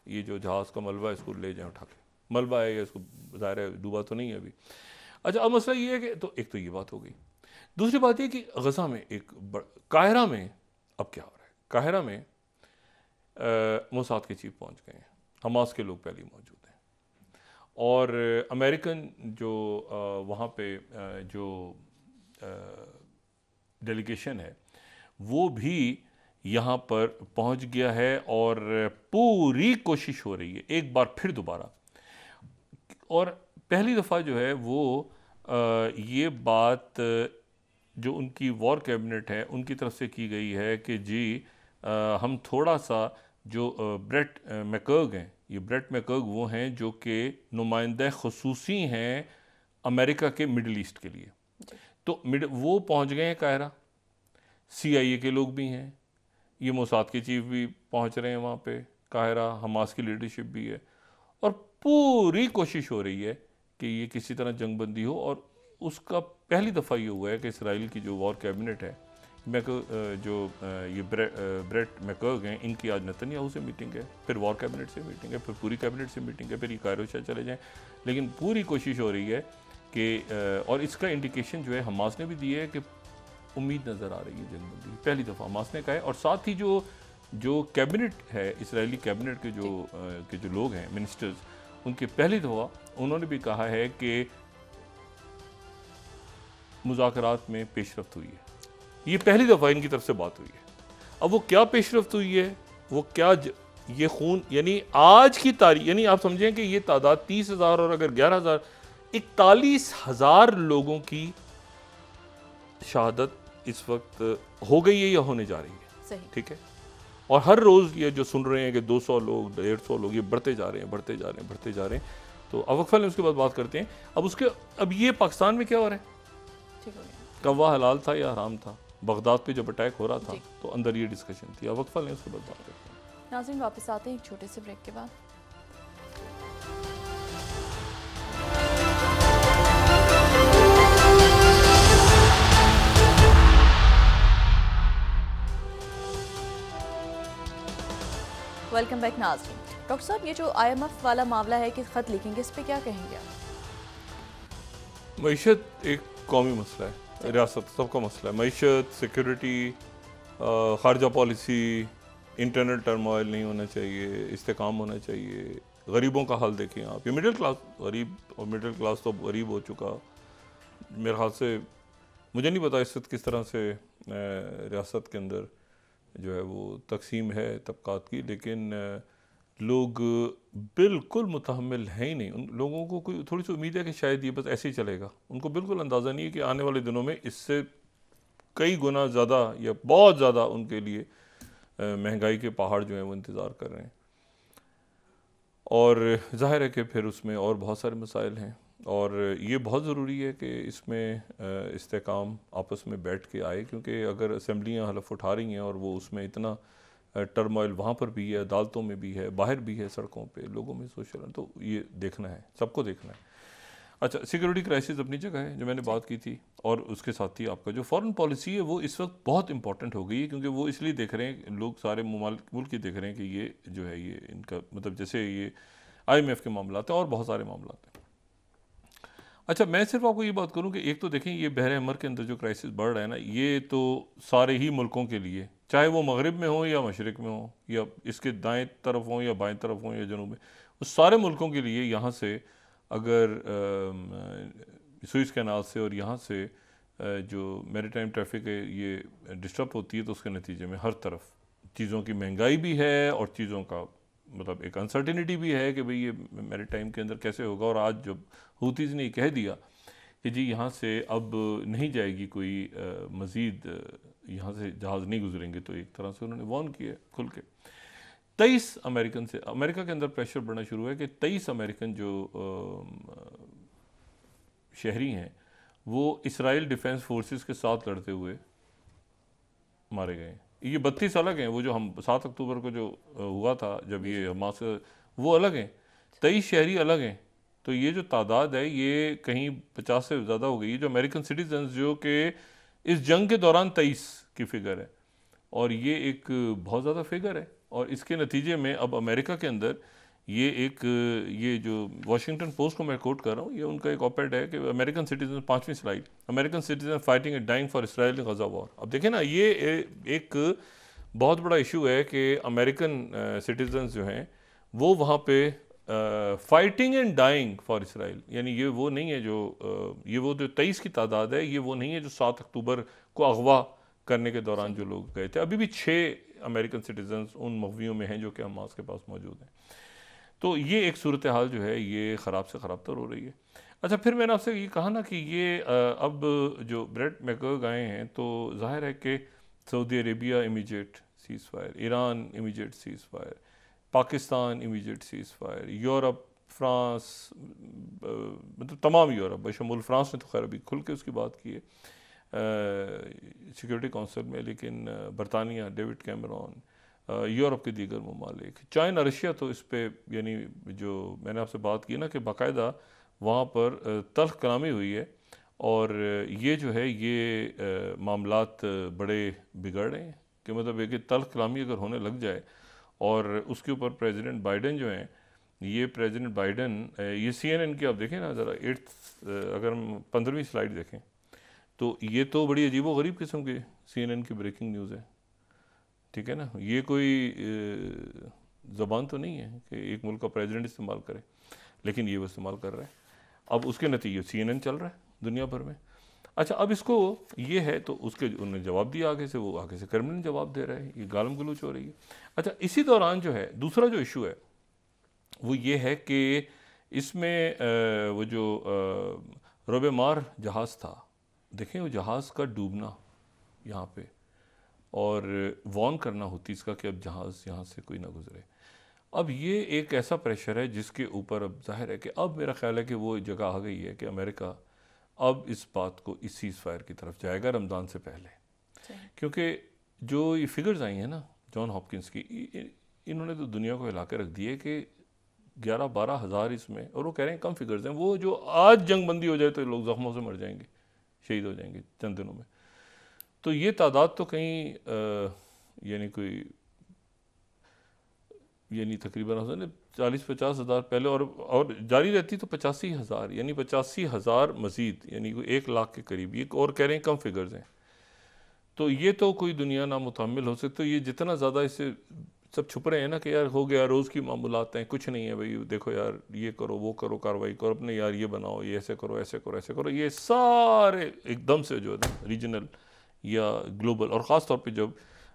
S2: ये जो जहाज़ का मलबा है इसको ले जाएँ उठा के। मलबा है या इसको ज़ाहिर है डूबा तो नहीं है अभी। अच्छा, अब मसला ये है कि तो एक तो ये बात हो गई। दूसरी बात ये कि गज़ा में काहिरा में अब क्या हो रहा है। काहिरा में मोसाद के चीफ पहुंच गए हैं, हमास के लोग पहले मौजूद हैं, और अमेरिकन जो वहाँ पे जो डेलीगेशन है वो भी यहाँ पर पहुँच गया है और पूरी कोशिश हो रही है एक बार फिर दोबारा। और पहली दफ़ा जो है वो ये बात जो उनकी वॉर कैबिनेट है उनकी तरफ से की गई है कि जी हम थोड़ा सा जो ब्रेट मैकर्ग हैं, ये ब्रेट मैकर्ग वो हैं जो कि नुमाइंदा खसूसी हैं अमेरिका के मिडल ईस्ट के लिए, तो वो पहुंच गए हैं कायरा। CIA के लोग भी हैं, ये मोसाद के चीफ भी पहुंच रहे हैं वहाँ पे कायरा, हमास की लीडरशिप भी है, और पूरी कोशिश हो रही है कि ये किसी तरह जंग बंदी हो। और उसका पहली दफ़ा ये हुआ है कि इसराइल की जो वॉर कैबिनेट है, ये ब्रेट मैकर्ग हैं, इनकी आज नेतन्याहू से मीटिंग है, फिर वॉर कैबिनेट से मीटिंग है, फिर पूरी कैबिनेट से मीटिंग है, फिर ये कायरो शायद चले जाएँ। लेकिन पूरी कोशिश हो रही है कि और इसका इंडिकेशन जो है हमास ने भी दी है कि उम्मीद नज़र आ रही है जंग बंदी, पहली दफ़ा हमास ने कहा है। और साथ ही जो कैबिनेट है, इसराइली कैबिनेट के जो लोग हैं, मिनिस्टर्स, उनके पहली दफ़ा उन्होंने भी कहा है कि मुज़ाकरात में पेशरफ्त हुई है। ये पहली दफ़ा इनकी तरफ से बात हुई है। अब वो क्या पेशरफ्त हुई है, वो क्या ये खून, यानी आज की तारीख, यानी आप समझें कि ये तादाद 30,000 और अगर 11,000 41,000 लोगों की शहादत इस वक्त हो गई है या होने जा रही है।
S1: सही।
S2: ठीक है, और हर रोज़ ये जो सुन रहे हैं कि 200 लोग 150 लोग, ये बढ़ते जा रहे हैं, बढ़ते जा रहे हैं, बढ़ते जा रहे हैं। तो अब वक्फा लें, उसके बाद बात करते हैं। अब ये पाकिस्तान में क्या हो रहा है,
S1: ठीक हो गया।
S2: कव्वा हलाल था या हराम था, बगदाद पे जब अटैक हो रहा था
S1: जी।
S2: तो अंदर ये डिस्कशन थी। अब वक्फा लें, उसके बाद बात करते हैं।
S1: नाज़रीन वापस आते हैं एक छोटे से ब्रेक के बाद। वेलकम बैक नाज़रीन। डॉक्टर साहब, ये जो IMF वाला मामला है कि ख़त लिखेंगे, इस पे क्या कहेंगे आप?
S2: मईशत एक कौमी मसला है, रियासत सबका मसला है। मईशत, सिक्योरिटी, खारजा पॉलिसी, इंटरनल टर्मोइल नहीं होना चाहिए, इस्तेकाम होना चाहिए। गरीबों का हाल देखें आप, ये मिडिल क्लास गरीब, और मिडिल क्लास तो गरीब हो चुका मेरे ख्याल से। मुझे नहीं पता इस वक्त किस तरह से रियासत के अंदर जो है वो तकसीम है तबकात की, लेकिन लोग बिल्कुल मुतहम्मिल हैं ही नहीं। उन लोगों को कोई थोड़ी सी उम्मीद है कि शायद ये बस ऐसे ही चलेगा। उनको बिल्कुल अंदाज़ा नहीं है कि आने वाले दिनों में इससे कई गुना ज़्यादा या बहुत ज़्यादा उनके लिए महंगाई के पहाड़ जो हैं वो इंतज़ार कर रहे हैं। और ज़ाहिर है कि फिर उसमें और बहुत सारे मसाइल हैं, और ये बहुत ज़रूरी है कि इसमें इस्तेकाम आपस में बैठ के आए, क्योंकि अगर असम्बलियाँ हलफ उठा रही हैं और वो उसमें इतना टर्मोइल वहाँ पर भी है, अदालतों में भी है, बाहर भी है, सड़कों पे लोगों में सोशल, तो ये देखना है, सबको देखना है। अच्छा, सिक्योरिटी क्राइसिस अपनी जगह है जो मैंने बात की थी, और उसके साथ ही आपका जो फॉरेन पॉलिसी है वो इस वक्त बहुत इंपॉर्टेंट हो गई है, क्योंकि वो इसलिए देख रहे हैं लोग, सारे मुल्क ये देख रहे हैं कि ये जो है ये इनका मतलब जैसे ये IMF के मामला हैं और बहुत सारे मामला हैं। अच्छा, मैं सिर्फ आपको ये बात करूं कि एक तो देखें ये बहर अहमर के अंदर जो क्राइसिस बढ़ रहा है ना, ये तो सारे ही मुल्कों के लिए, चाहे वो मगरिब में हो या मशरिक में हो, या इसके दाएं तरफ हो या बाएं तरफ हो या जनूब में, उस सारे मुल्कों के लिए यहाँ से अगर सुइस कैनाल से और यहाँ से जो मैरीटाइम ट्रैफिक है ये डिस्टर्ब होती है, तो उसके नतीजे में हर तरफ चीज़ों की महंगाई भी है और चीज़ों का मतलब एक अनसर्टिनिटी भी है कि भाई ये मैरीटाइम के अंदर कैसे होगा। और आज जब हूतीज़ ने कह दिया कि जी यहाँ से अब नहीं जाएगी कोई मज़ीद, यहाँ से जहाज़ नहीं गुजरेंगे, तो एक तरह से उन्होंने वार्न किया खुल के। 23 अमेरिकन से अमेरिका के अंदर प्रेशर बढ़ना शुरू हुआ है कि 23 अमेरिकन जो शहरी हैं वो इसराइल डिफेंस फोर्सेस के साथ लड़ते हुए मारे गए। ये 32 अलग हैं, वो जो हम 7 अक्टूबर को जो हुआ था जब ये हमास, वो अलग हैं, 23 शहरी अलग हैं। तो ये जो तादाद है ये कहीं 50 से ज़्यादा हो गई है जो अमेरिकन सिटीजन्स जो कि इस जंग के दौरान 23 की फिगर है, और ये एक बहुत ज़्यादा फिगर है। और इसके नतीजे में अब अमेरिका के अंदर ये जो वाशिंगटन पोस्ट को मैं कोट कर रहा हूँ, ये उनका एक ऑपेड है कि अमेरिकन सिटीजन 5वीं slide, American citizen fighting and dying for Israel Gaza war. अब देखें ना, ये एक बहुत बड़ा इशू है कि अमेरिकन सिटीजन्स जो हैं वो वहाँ पे fighting and dying for Israel, यानी ये वो नहीं है जो ये वो जो 23 की तादाद है, ये वो नहीं है जो 7 अक्टूबर को अगवा करने के दौरान जो लोग गए थे। अभी भी 6 अमेरिकन सिटीजन्स उन मगवियों में हैं जो कि हमास के पास मौजूद हैं। तो ये एक सूरत हाल जो है ये ख़राब से ख़राब तर हो रही है। अच्छा, फिर मैंने आपसे ये कहा ना कि ये अब जो ब्रेट मैकगर्ग आए हैं, तो जाहिर है कि Saudi Arabia immediate seize fire, Iran immediate seize fire, Pakistan immediate seize fire, Europe, France, मतलब तमाम यूरोप बशमूल फ्रांस ने तो खैर अभी खुल के उसकी बात की है सिक्योरिटी काउंसिल में, लेकिन बरतानिया, डेविड कैमरॉन, यूरोप के दीगर ममालिक, चाइना, रशिया, तो इस पर यानी जो मैंने आपसे बात की ना कि बाकायदा वहाँ पर तल्ख कलामी हुई है, और ये जो है ये मामलात बड़े बिगड़ रहे हैं कि मतलब एक तल्ख कलामी अगर होने लग जाए, और उसके ऊपर प्रेसिडेंट बाइडन जो हैं, ये प्रेसिडेंट बाइडन, ये CNN की आप देखें ना ज़रा, अगर हम 15वीं स्लाइड देखें तो ये तो बड़ी अजीबो गरीब किस्म की CNN की ब्रेकिंग न्यूज़ है, ठीक है ना। ये कोई ज़बान तो नहीं है कि एक मुल्क का प्रेसिडेंट इस्तेमाल करे, लेकिन ये वो इस्तेमाल कर रहा है। अब उसके नतीजे CNN चल रहा है दुनिया भर में। अच्छा, अब इसको ये है तो उसके उन्होंने जवाब दिया आगे से, वो आगे से क्रेमलिन जवाब दे रहा है, ये गालम गलोच हो रही है। अच्छा, इसी दौरान जो है दूसरा जो इशू है वो ये है कि इसमें वो जो रोबेमार जहाज़ था, देखें वो जहाज़ का डूबना यहाँ पे, और वार्न करना होती इसका कि अब जहाज़ यहाँ से कोई ना गुजरे। अब ये एक ऐसा प्रेशर है जिसके ऊपर अब जाहिर है कि अब मेरा ख्याल है कि वो जगह आ गई है कि अमेरिका अब इस बात को, इस सीज़ फायर की तरफ जाएगा रमज़ान से पहले। क्योंकि जो ये फिगर्स आई हैं ना जॉन हॉपकिंस की, इन्होंने तो दुनिया को हिला के रख दी है कि 11-12 हज़ार इसमें, और वो कह रहे हैं कम फिगर्स हैं, वो जो आज जंग बंदी हो जाए तो लोग जख्मों से मर जाएंगे, शहीद हो जाएंगे चंद दिनों में। तो ये तादाद तो कहीं यानी कोई, यानी तकरीबन 40-50 हज़ार पहले, और जारी रहती तो 85 हज़ार, यानी 85 हज़ार मज़ीद, यानी कोई 1 लाख के करीब। ये और कह रहे हैं कम फिगर्स हैं। तो ये तो कोई दुनिया ना मुतहम्मिल हो सकती। तो ये जितना ज़्यादा इससे सब छुप रहे हैं ना कि यार हो गया, रोज़ की मामूलात हैं, कुछ नहीं है भाई, देखो यार ये करो वो करो, कार्रवाई करो, अपने यार ये बनाओ, ये ऐसे करो ऐसे करो ऐसे करो, ये सारे एकदम से जो है ना रीजनल या ग्लोबल, और ख़ास तौर पे जब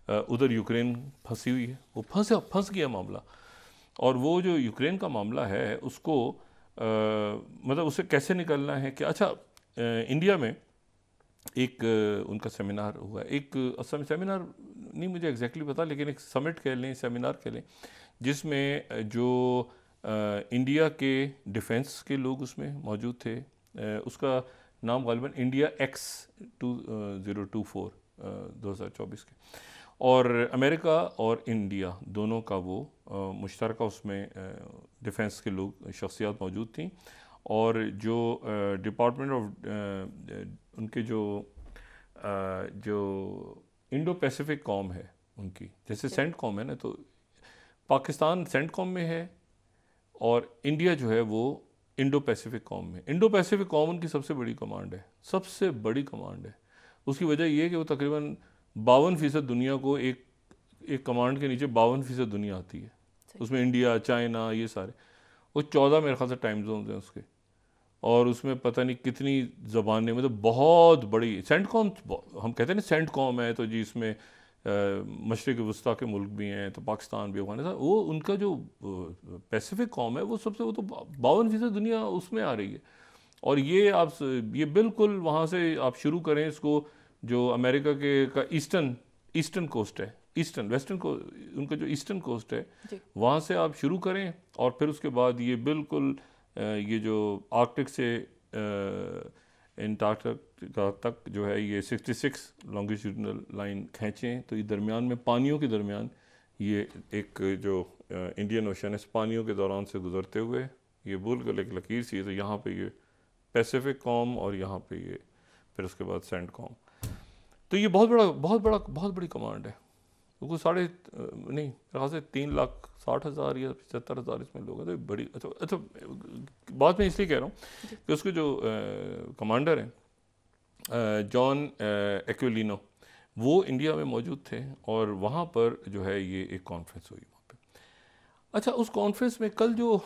S2: उधर यूक्रेन फंसी हुई है, वो फंस गया मामला। और वो जो यूक्रेन का मामला है उसको मतलब उससे कैसे निकलना है कि अच्छा, इंडिया में एक उनका सेमिनार हुआ, एक सेमिनार नहीं मुझे एग्जैक्टली पता, लेकिन एक समिट कह लें, सेमिनार कह लें, जिसमें जो इंडिया के डिफेंस के लोग उसमें मौजूद थे। उसका नाम गालिबन इंडिया एक्स 2024 2024 के, और अमेरिका और इंडिया दोनों का वो मुश्तरका उसमें डिफेंस के लोग, शख्सियात मौजूद थी। और जो डिपार्टमेंट ऑफ उनके जो इंडो पैसिफिक कॉम है उनकी, जैसे सेंट कॉम है ना, तो पाकिस्तान सेंट कॉम में है और इंडिया जो है वो इंडो पैसिफिक कॉम में। इंडो पैसिफिक कॉम उनकी सबसे बड़ी कमांड है, सबसे बड़ी कमांड है। उसकी वजह ये है कि वो तकरीबन 52% दुनिया को एक कमांड के नीचे 52% दुनिया आती है। उसमें इंडिया, चाइना, ये सारे, वो 14 मेरे ख्याल से टाइम जोन हैं उसके, और उसमें पता नहीं कितनी ज़बानें, मतलब बहुत बड़ी सेंट कॉम। हम कहते हैं ना सेंट कॉम है तो जी इसमें मशरिक़ वस्ता के मुल्क भी हैं, तो पाकिस्तान भी, अफगानिस्तान, वो उनका जो पैसिफिक कॉम है वो सबसे, वो तो 52% दुनिया उसमें आ रही है। और ये बिल्कुल वहाँ से आप शुरू करें इसको, जो अमेरिका का ईस्टर्न कोस्ट है, ईस्टर्न वेस्टर्न को, उनका जो ईस्टर्न कोस्ट है वहाँ से आप शुरू करें, और फिर उसके बाद ये बिल्कुल ये जो आर्कटिक से अंटार्कटिका तक जो है ये 66 लॉन्गिट्यूडनल लाइन खींचें, तो ये दरमियान में पानियों के दरमियान ये एक जो इंडियन ओशन है, पानियों के दौरान से गुजरते हुए ये बिल्कुल एक लकीर सी है। तो यहाँ पे ये पैसिफिक कॉम, और यहाँ पे ये फिर उसके बाद सेंट कॉम। तो ये बहुत बड़ी कमांड है। तो साढ़े नहीं मेरे से 3,60,000 या 75,000 इसमें लोग हैं, तो बड़ी। अच्छा बात मैं इसलिए कह रहा हूँ कि उसके जो कमांडर हैं जॉन एक्विलिनो, वो इंडिया में मौजूद थे, और वहाँ पर जो है ये एक कॉन्फ्रेंस हुई वहाँ पे। अच्छा, उस कॉन्फ्रेंस में कल जो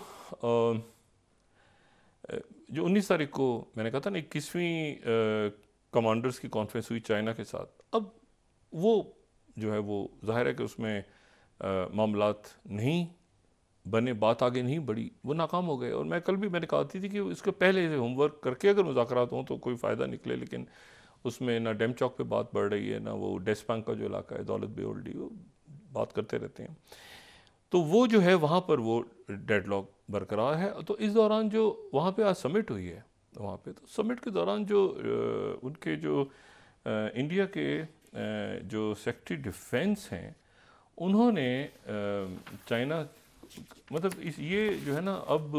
S2: 19 तारीख को मैंने कहा था ना 21वीं कमांडर्स की कॉन्फ्रेंस हुई चाइना के साथ। अब वो जो है वो जाहिर है कि उसमें मामलात नहीं बने, बात आगे नहीं बढ़ी, वो नाकाम हो गए। और मैं कल भी मैंने कहा थी कि इसके पहले से होमवर्क करके अगर मुज़ाकरात हों तो कोई फ़ायदा निकले, लेकिन उसमें ना डेम चौक पे बात बढ़ रही है, ना वो डेस्पैंक का जो इलाका है, दौलत बे ओल्डी, वो बात करते रहते हैं। तो वो जो है वहाँ पर वो डेडलॉक बरकरार है। तो इस दौरान जो वहाँ पे आज समिट हुई है, वहाँ पे तो समिट के दौरान जो उनके जो इंडिया के जो सेक्रेटरी डिफेंस हैं, उन्होंने चाइना, मतलब ये जो है ना, अब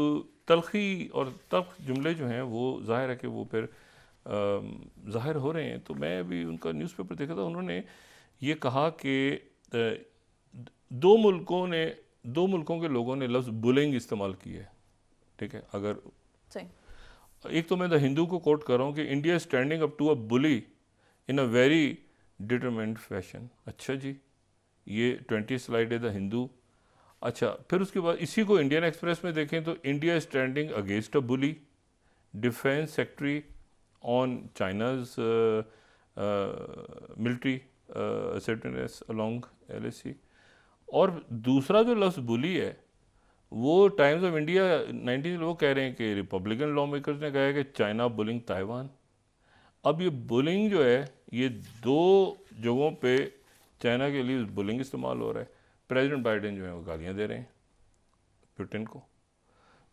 S2: तलखी और तल्ख जुमले जो हैं वो जाहिर है कि वो फिर ज़ाहिर हो रहे हैं। तो मैं अभी उनका न्यूज़पेपर देखा था, उन्होंने ये कहा कि दो मुल्कों के लोगों ने लफ्ज़ बुलिंग इस्तेमाल किया है। ठीक है, अगर एक तो मैं द हिंदू को कोट कर रहा हूँ कि India standing up to a bully in a very determined fashion. अच्छा जी, ये 20 स्लाइड है द हिंदू। अच्छा, फिर उसके बाद इसी को इंडियन एक्सप्रेस में देखें तो India standing against a bully, defence secretary on China's military assertiveness along LAC। और दूसरा जो लफ्ज़ बुली है वो टाइम्स ऑफ इंडिया 19 लोग कह रहे हैं कि रिपब्लिकन लॉ मेकर्स ने कहा है कि चाइना बुलिंग ताइवान। अब ये बुलिंग जो है ये दो जगहों पे चाइना के लिए बुलिंग इस्तेमाल हो रहा है। प्रेसिडेंट बाइडेन जो है वो गालियाँ दे रहे हैं पुतिन को।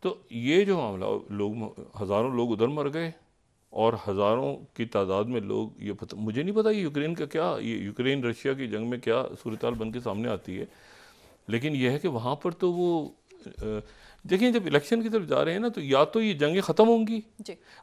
S2: तो ये जो मामला, लोग हज़ारों लोग उधर मर गए और हज़ारों की तादाद में लोग, ये पता मुझे नहीं पता ये यूक्रेन का क्या, ये यूक्रेन रशिया की जंग में क्या सूरत बन के सामने आती है, लेकिन यह है कि वहाँ पर तो वो देखिए जब इलेक्शन की तरफ जा रहे हैं ना, तो या तो ये जंगें ख़त्म होंगी,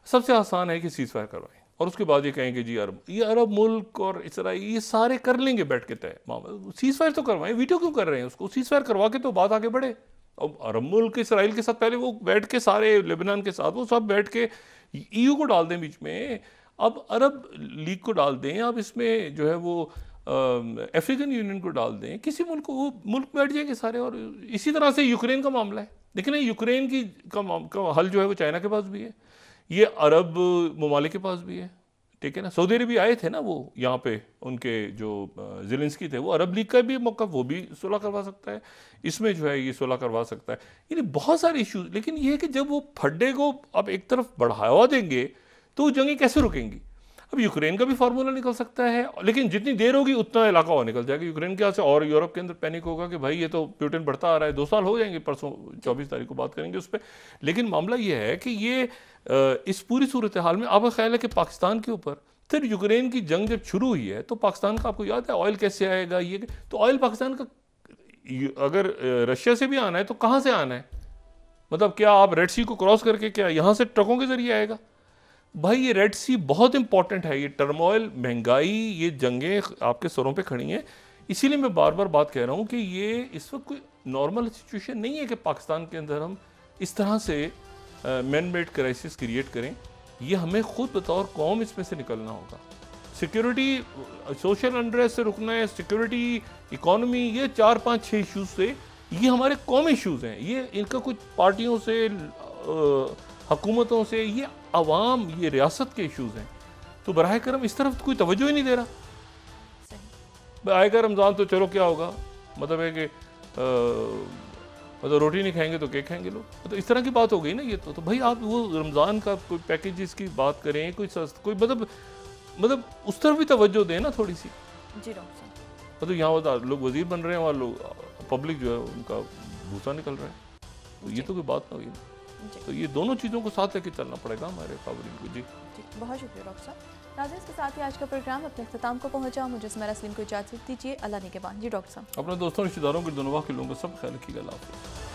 S2: सबसे आसान है कि सीज़ फायर करवाएं और उसके बाद ये कहेंगे जी अरब मुल्क और इसराइल ये सारे कर लेंगे बैठ के तय मामला। सीज़ फायर तो करवाएं, वीटो क्यों कर रहे हैं उसको? सीज़ फायर करवा के तो बात आगे बढ़े। अब अरब मुल्क इसराइल के साथ पहले वो बैठ के, सारे लेबनान के साथ वो सब बैठ के EU को डाल दें बीच में, अब अरब लीग को डाल दें, अब इसमें जो है वो अफ्रीकन यूनियन को डाल दें, किसी मुल्क को, वो मुल्क बैठ जाएंगे सारे। और इसी तरह से यूक्रेन का मामला है, लेकिन यूक्रेन का हल जो है वो चाइना के पास भी है, ये अरब ममालिक के पास भी है, ठीक है ना। सऊदी अरब भी आए थे ना वो यहाँ पे, उनके जो ज़ेलेंस्की थे, वो अरब लीग का भी मौका, वो भी सुलह करवा सकता है, इसमें जो है ये सुलह करवा सकता है। यानी बहुत सारे इश्यूज, लेकिन ये है कि जब वो फड्डे को अब एक तरफ बढ़ावा देंगे तो जंगें कैसे रुकेंगी? अब यूक्रेन का भी फार्मूला निकल सकता है, लेकिन जितनी देर होगी उतना इलाका और निकल जाएगा यूक्रेन के यहाँ से, और यूरोप के अंदर पैनिक होगा कि भाई ये तो पुतिन बढ़ता आ रहा है। 2 साल हो जाएंगे, परसों 24 तारीख को बात करेंगे उस पर। लेकिन मामला ये है कि ये इस पूरी सूरत हाल में आपका ख्याल है कि पाकिस्तान के ऊपर फिर यूक्रेन की जंग जब शुरू हुई है तो पाकिस्तान का, आपको याद है ऑयल कैसे आएगा, ये तो ऑयल पाकिस्तान का अगर रशिया से भी आना है तो कहाँ से आना है? मतलब क्या आप रेड सी को क्रॉस करके, क्या यहाँ से ट्रकों के जरिए आएगा? भाई ये रेड सी बहुत इंपॉर्टेंट है, ये टर्मोइल, महंगाई, ये जंगें आपके सरों पे खड़ी हैं। इसीलिए मैं बार बार बात कह रहा हूँ कि ये इस वक्त कोई नॉर्मल सिचुएशन नहीं है कि पाकिस्तान के अंदर हम इस तरह से मैन मेड क्राइसिस क्रिएट करें। ये हमें खुद बतौर कौम इसमें से निकलना होगा। सिक्योरिटी, सोशल अनरेस्ट से रुकना है, सिक्योरिटी, इकॉनमी, ये 4, 5, 6 इशूज़ से, ये हमारे कौमी इशूज़ हैं। ये इनका कुछ पार्टियों से, हुकूमतों से, ये अवाम, ये रियासत के इश्यूज़ हैं। तो बराह करम इस तरफ कोई तवज्जो ही नहीं दे रहा। आएगा रमज़ान तो चलो क्या होगा, मतलब है कि मतलब रोटी नहीं खाएंगे तो केक खाएंगे लोग, तो इस तरह की बात हो गई ना ये तो भाई आप वो रमज़ान का कोई पैकेजेस की बात करें, कोई कोई मतलब उस तरफ भी तवज्जो दें ना थोड़ी सी।
S1: जी डॉक्टर साहब,
S2: मतलब यहाँ लोग वजीर बन रहे हैं, वहाँ लोग पब्लिक जो है उनका भूसा निकल रहा है, तो ये तो कोई बात ना हुई ना। तो ये दोनों चीज़ों को साथ लेके चलना पड़ेगा हमारे काबरीन को। जी
S1: बहुत शुक्रिया डॉक्टर साहब। नाज़रीन, इसके साथ ही आज का प्रोग्राम अपने अख्ताम को पहुंचा। मुझे सुमेरा सलीम को इजाज़त दीजिए। अल्लाह ने के बाद। जी डॉक्टर साहब,
S2: अपने दोस्तों, रिश्तेदारों के, दुनिया के लोगों का सब ख्याल रखिएगा। अल्लाह हाफ़िज़।